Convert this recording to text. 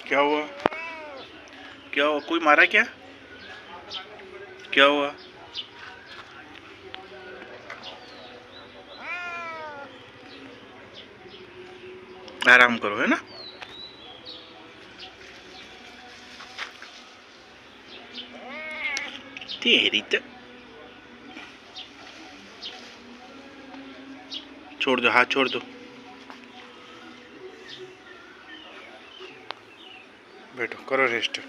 क्या हुआ? क्या हुआ? कोई मारा क्या? क्या हुआ? आराम करो, है ना? तेरी तो छोड़ दो, हाथ छोड़ दो। बैठो, करो रेस्ट।